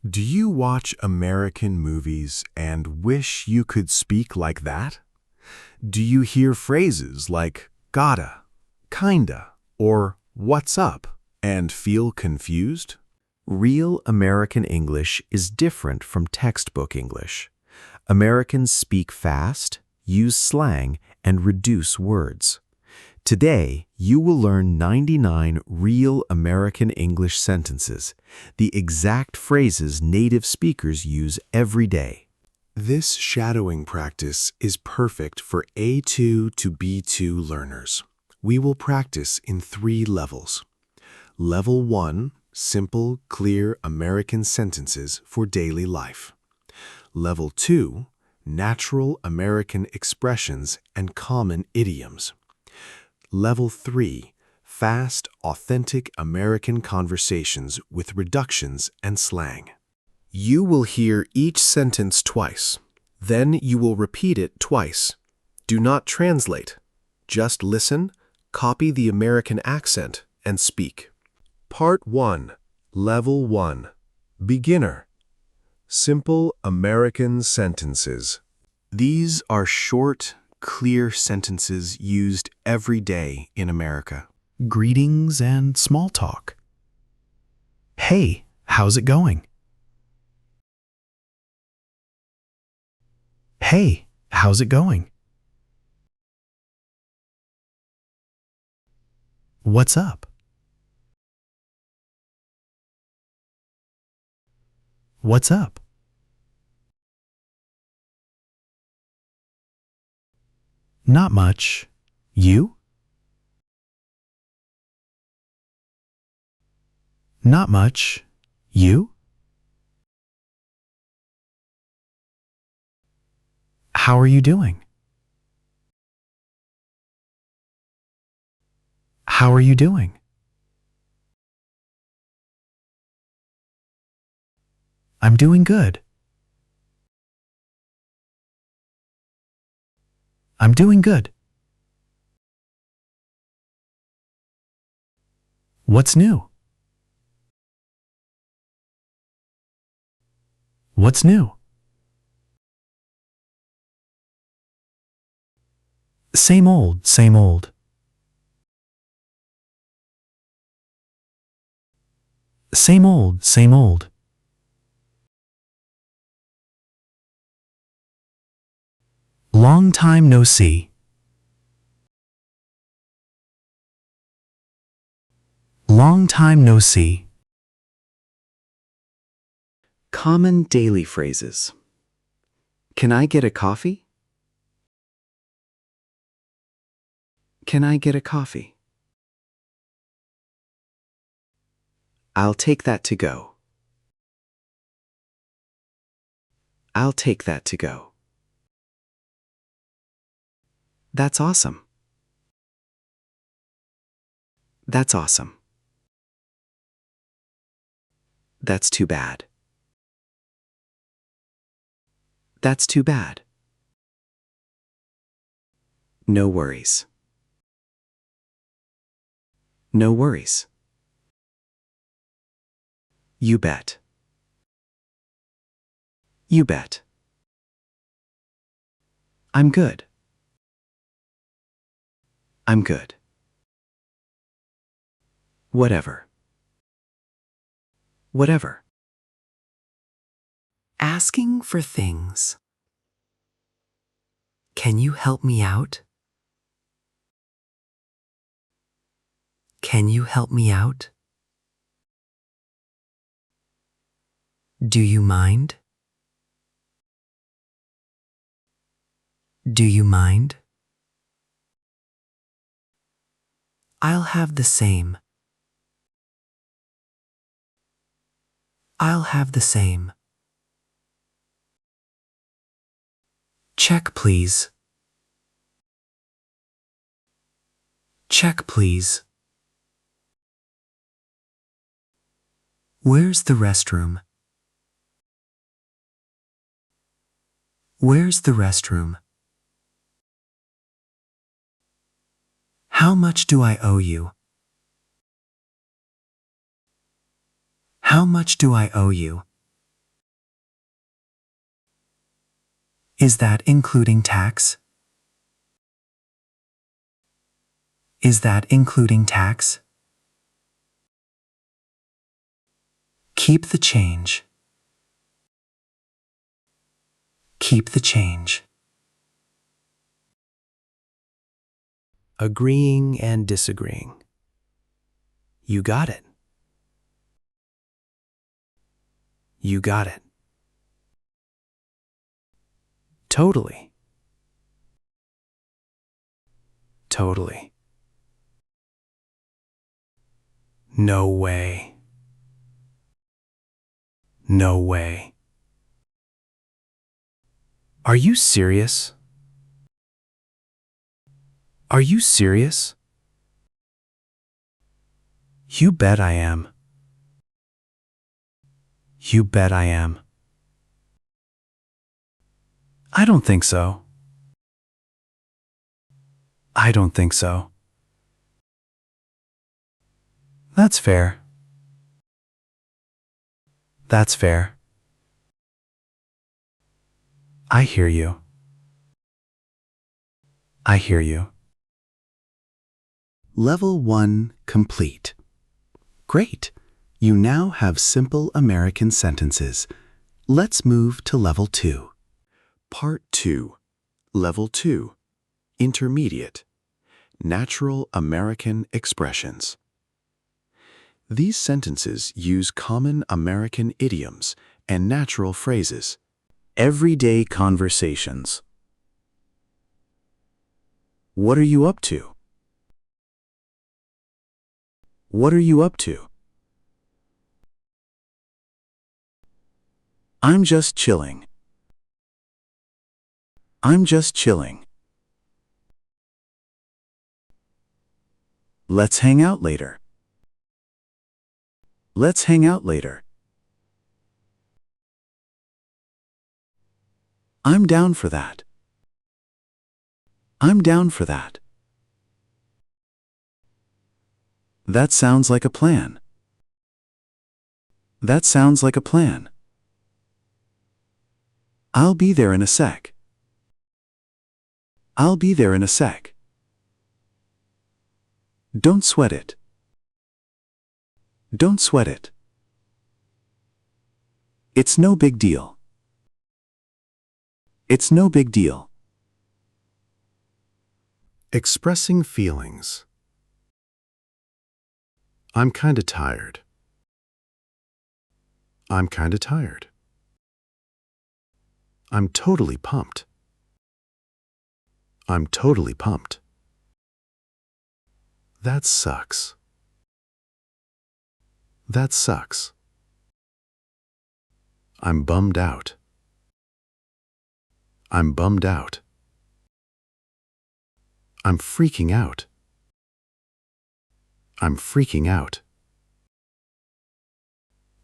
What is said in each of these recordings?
Do you watch American movies and wish you could speak like that? Do you hear phrases like gotta, kinda, or what's up and feel confused? Real American English is different from textbook English. Americans speak fast, use slang, and reduce words. Today, you will learn 99 real American English sentences, the exact phrases native speakers use every day. This shadowing practice is perfect for A2 to B2 learners. We will practice in 3 levels. Level 1, simple, clear American sentences for daily life. Level 2, natural American expressions and common idioms. Level 3, fast, authentic American conversations with reductions and slang. You will hear each sentence twice. Then you will repeat it twice. Do not translate. Just listen, copy the American accent, and speak. Part 1, Level 1, Beginner. Simple American sentences. These are short, clear sentences used every day in America. Greetings and small talk. Hey, how's it going? Hey, how's it going? What's up? What's up? Not much. You? Not much. You? How are you doing? How are you doing? I'm doing good. I'm doing good. What's new? What's new? Same old, same old. Same old, same old. Long time no see. Long time no see. Common daily phrases. Can I get a coffee? Can I get a coffee? I'll take that to go. I'll take that to go. That's awesome. That's awesome. That's too bad. That's too bad. No worries. No worries. You bet. You bet. I'm good. I'm good. Whatever. Whatever. Asking for things. Can you help me out? Can you help me out? Do you mind? Do you mind? I'll have the same. I'll have the same. Check, please. Check, please. Where's the restroom? Where's the restroom? How much do I owe you? How much do I owe you? Is that including tax? Is that including tax? Keep the change. Keep the change. Agreeing and disagreeing. You got it. You got it. Totally. Totally. No way. No way. Are you serious? Are you serious? You bet I am. You bet I am. I don't think so. I don't think so. That's fair. That's fair. I hear you. I hear you. Level 1 complete. Great! You now have simple American sentences. Let's move to Level 2. Part 2. Level 2. Intermediate. Natural American expressions. These sentences use common American idioms and natural phrases. Everyday conversations. What are you up to? What are you up to? I'm just chilling. I'm just chilling. Let's hang out later. Let's hang out later. I'm down for that. I'm down for that. That sounds like a plan. That sounds like a plan. I'll be there in a sec. I'll be there in a sec. Don't sweat it. Don't sweat it. It's no big deal. It's no big deal. Expressing feelings. I'm kinda tired. I'm kinda tired. I'm totally pumped. I'm totally pumped. That sucks. That sucks. I'm bummed out. I'm bummed out. I'm freaking out. I'm freaking out.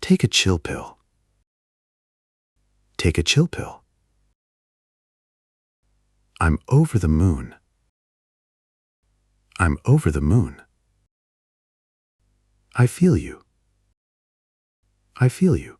Take a chill pill. Take a chill pill. I'm over the moon. I'm over the moon. I feel you. I feel you.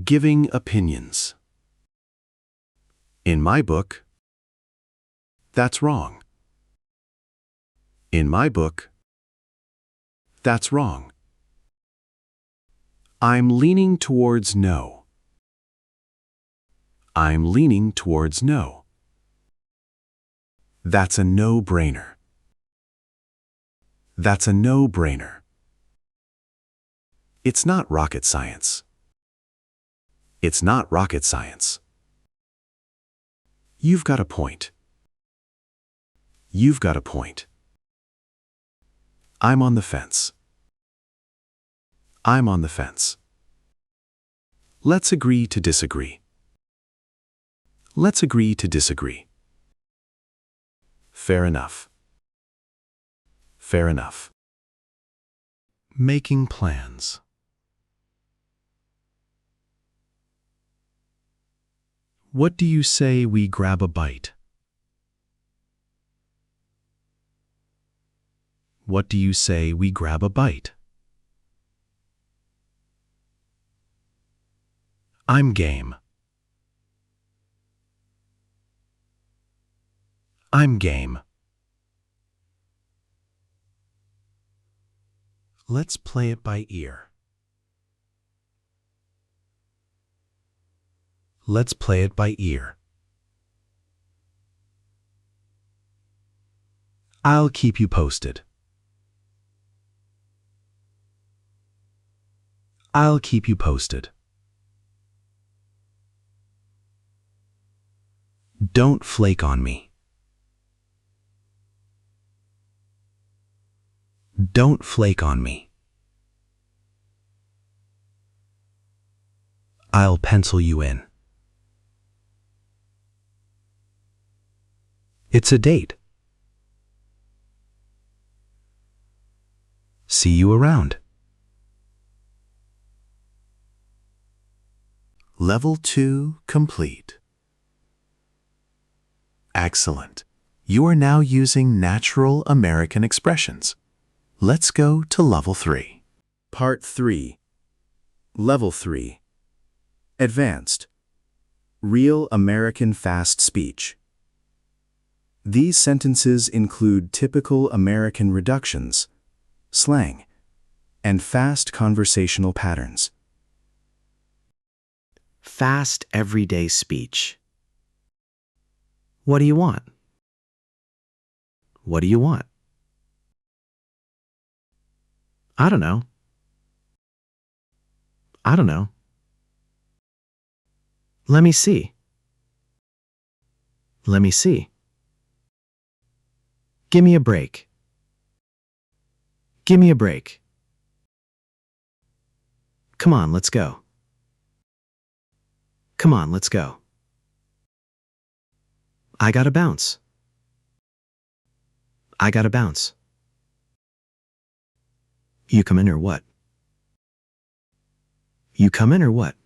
Giving opinions. In my book, that's wrong. In my book, that's wrong. I'm leaning towards no. I'm leaning towards no. That's a no-brainer. That's a no-brainer. It's not rocket science. It's not rocket science. You've got a point. You've got a point. I'm on the fence. I'm on the fence. Let's agree to disagree. Let's agree to disagree. Fair enough. Fair enough. Making plans. What do you say we grab a bite? What do you say we grab a bite? I'm game. I'm game. Let's play it by ear. Let's play it by ear. I'll keep you posted. I'll keep you posted. Don't flake on me. Don't flake on me. I'll pencil you in. It's a date. See you around. Level 2 complete. Excellent. You are now using natural American expressions. Let's go to Level 3. Part 3. Level 3. Advanced. Real American fast speech. These sentences include typical American reductions, slang, and fast conversational patterns. Fast everyday speech. What do you want? What do you want? I don't know. I don't know. Let me see. Let me see. Give me a break. Give me a break. Come on, let's go. Come on, let's go. I gotta bounce. I gotta bounce. You come in or what? You come in or what?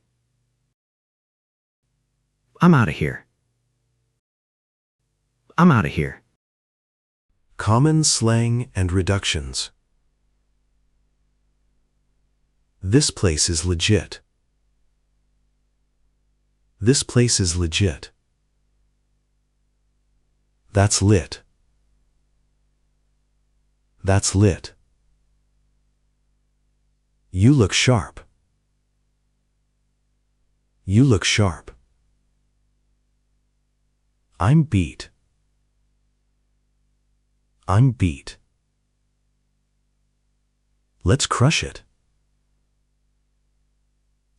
I'm out of here. I'm out of here. Common slang and reductions. This place is legit. This place is legit. That's lit. That's lit. You look sharp. You look sharp. I'm beat. I'm beat. Let's crush it.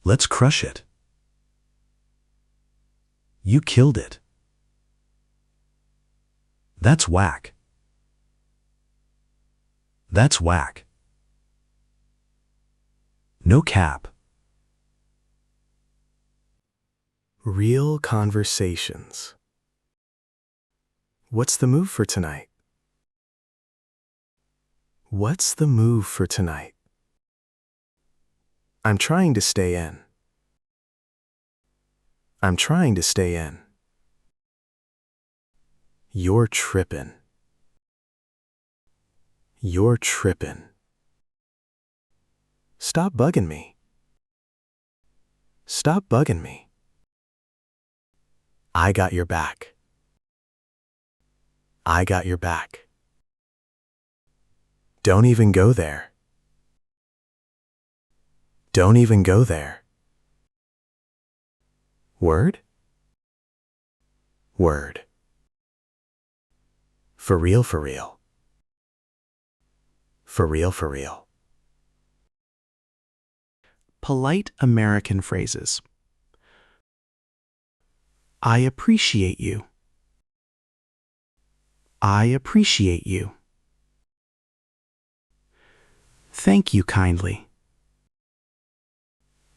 Let's crush it. You killed it. That's whack. That's whack. No cap. Real conversations. What's the move for tonight? What's the move for tonight? I'm trying to stay in. I'm trying to stay in. You're trippin'. You're trippin'. Stop bugging me. Stop bugging me. I got your back. I got your back. Don't even go there. Don't even go there. Word? Word. For real, for real. For real, for real. Polite American phrases. I appreciate you. I appreciate you. Thank you kindly.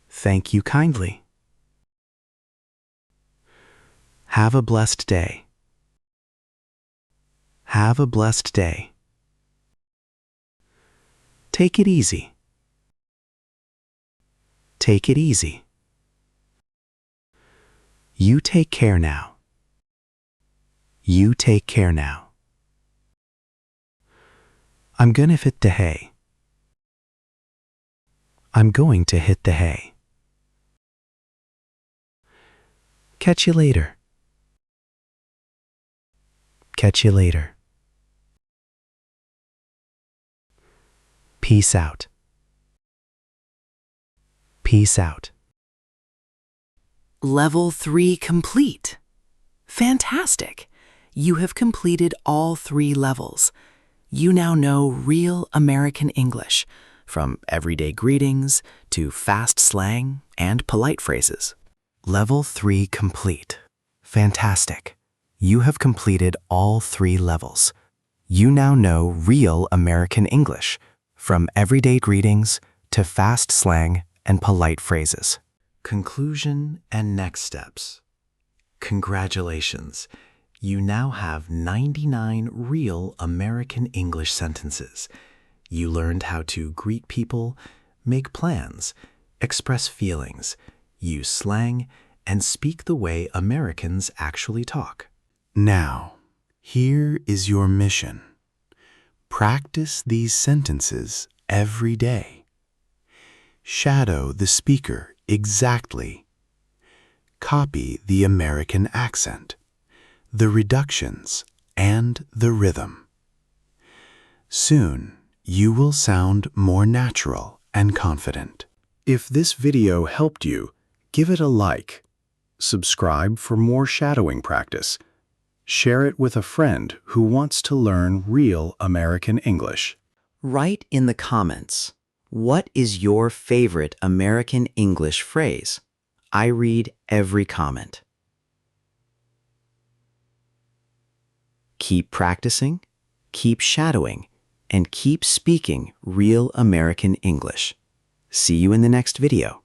Thank you kindly. Have a blessed day. Have a blessed day. Take it easy. Take it easy. You take care now. You take care now. I'm gonna hit the hay. I'm going to hit the hay. Catch you later. Catch you later. Peace out. Peace out. Level 3 complete. Fantastic! You have completed all 3 levels. You now know real American English, from everyday greetings to fast slang and polite phrases. Level 3 complete. Fantastic. You have completed all 3 levels. You now know real American English, from everyday greetings to fast slang and polite phrases. Conclusion and next steps. Congratulations. You now have 99 real American English sentences. You learned how to greet people, make plans, express feelings, use slang, and speak the way Americans actually talk. Now, here is your mission. Practice these sentences every day. Shadow the speaker exactly. Copy the American accent, the reductions, and the rhythm. Soon, you will sound more natural and confident. If this video helped you, give it a like. Subscribe for more shadowing practice. Share it with a friend who wants to learn real American English. Write in the comments, what is your favorite American English phrase? I read every comment. Keep practicing, keep shadowing, and keep speaking real American English. See you in the next video.